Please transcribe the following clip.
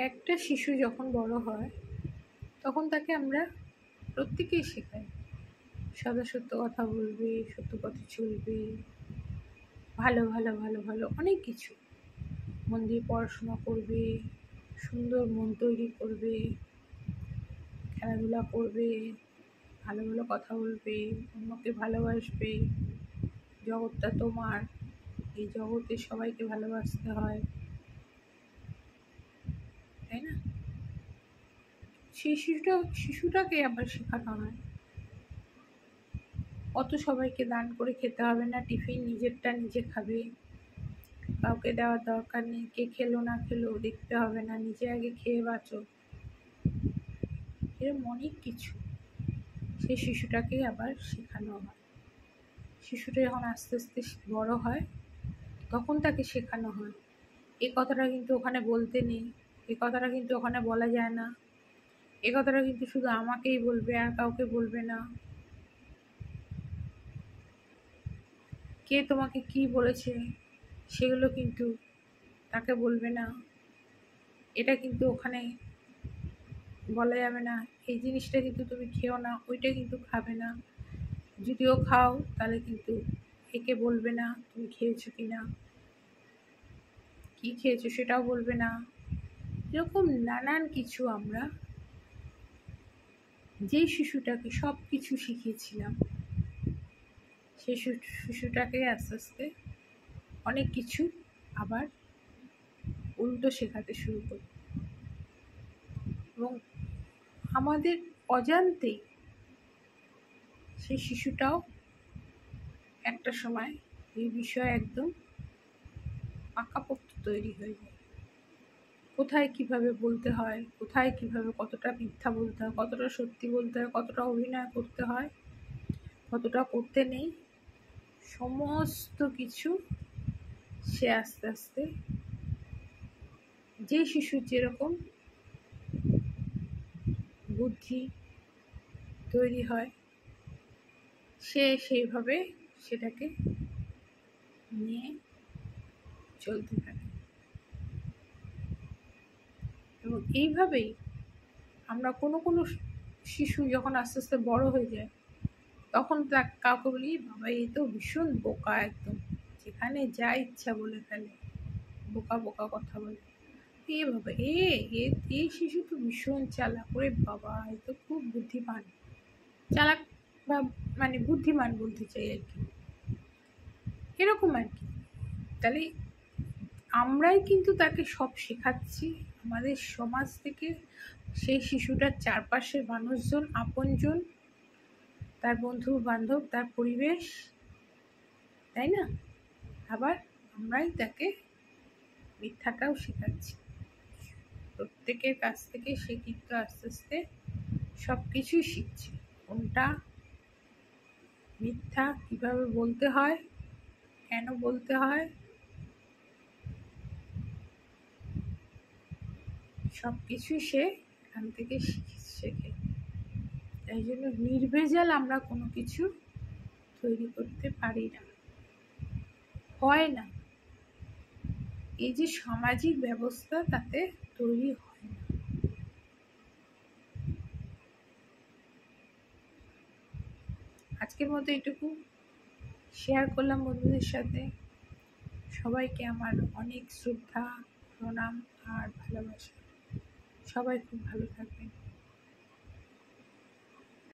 একটা শিশু যখন বড় হয় তখন তাকে আমরা প্রত্যেকেই শেখাই সদা সত্য কথা বলবে, সত্য পথে চলবে, ভালো ভালো ভালো ভালো অনেক কিছু, মন দিয়ে পড়াশোনা করবে, সুন্দর মন তৈরি করবে, খেলাধুলা করবে, ভালো ভালো কথা বলবে, অন্যকে ভালোবাসবে। জগৎটা তোমার, এই জগতে সবাইকে ভালোবাসতে হয়, তাই না? সেই শিশুটাকে আবার শেখানো হয় অত সবাইকে দান করে খেতে হবে না, টিফিন নিজেরটা নিজে খাবে, কাউকে দেওয়ার দরকার নেই, কে খেলো না খেলো দেখতে হবে না, নিজে আগে খেয়ে বাঁচো। এরকম অনেক কিছু সেই শিশুটাকেই আবার শেখানো হয়। শিশুটা যখন আস্তে আস্তে বড় হয় তখন তাকে শেখানো হয় এ কথাটা কিন্তু ওখানে বলতে নেই, এ কথাটা কিন্তু ওখানে বলা যায় না, এ কথাটা কিন্তু শুধু আমাকেই বলবে আর কাউকে বলবে না, কে তোমাকে কি বলেছে সেগুলো কিন্তু তাকে বলবে না, এটা কিন্তু ওখানে বলা যাবে না, এই জিনিসটা কিন্তু তুমি খেও না, ওইটা কিন্তু খাবে না, যদিও খাও তাহলে কিন্তু একে বলবে না তুমি খেয়েছো কি না, কী খেয়েছো সেটাও বলবে না। এরকম নানান কিছু আমরা যেই শিশুটাকে সব কিছু শিখিয়েছিলাম সেই শিশুটাকে আস্তে আস্তে অনেক কিছু আবার উল্টো শেখাতে শুরু করি এবং আমাদের অজান্তেই সেই শিশুটাও একটা সময় এই বিষয়ে একদম পাকাপোক্ত তৈরি হয়ে যায়। কোথায় কিভাবে বলতে হয়, কোথায় কিভাবে কতটা মিথ্যা বলতে হয়, কতটা সত্যি বলতে হয়, কতটা অভিনয় করতে হয়, কতটা করতে নেই, সমস্ত কিছু সে আস্তে আস্তে যে শিশুর যেরকম বুদ্ধি তৈরি হয় সে সেইভাবে সেটাকে নিয়ে চলতে থাকে এবং এইভাবেই আমরা কোনো কোনো শিশু যখন আস্তে আস্তে বড় হয়ে যায় তখন কাউকে বলি বাবা এই তো ভীষণ বোকা, একদম যেখানে যা ইচ্ছা বলে ফেলে, বোকা বোকা কথা বলে, এ বাবা এই শিশু তো ভীষণ চালাক, ওরে বাবা এ তো খুব বুদ্ধিমান, চালাক বা মানে বুদ্ধিমান বলতে চাই আর কি, এরকম আর কি। তাহলে আমরাই কিন্তু তাকে সব শেখাচ্ছি, আমাদের সমাজ থেকে সেই শিশুটার চারপাশের মানুষজন, আপনজন, তার বন্ধু বান্ধব, তার পরিবেশ, তাই না? আবার আমরাই তাকে মিথ্যাটাও শেখাচ্ছি। প্রত্যেকের কাছ থেকে সে কিন্তু আস্তে আস্তে সব কিছুই শিখছে, কোনটা মিথ্যা, কীভাবে বলতে হয়, কেন বলতে হয়, সব কিছুই সে এখান থেকে শেখে। তাই জন্য নির্ভেজাল আমরা কোনো কিছু তৈরি করতে পারি না, হয় না, এই যে সামাজিক ব্যবস্থা তাতে তৈরি হয় না। আজকের মতো এটুকু শেয়ার করলাম বন্ধুদের সাথে। সবাইকে আমার অনেক শ্রদ্ধা, প্রণাম আর ভালোবাসা। সবাই খুব ভালো থাকবেন।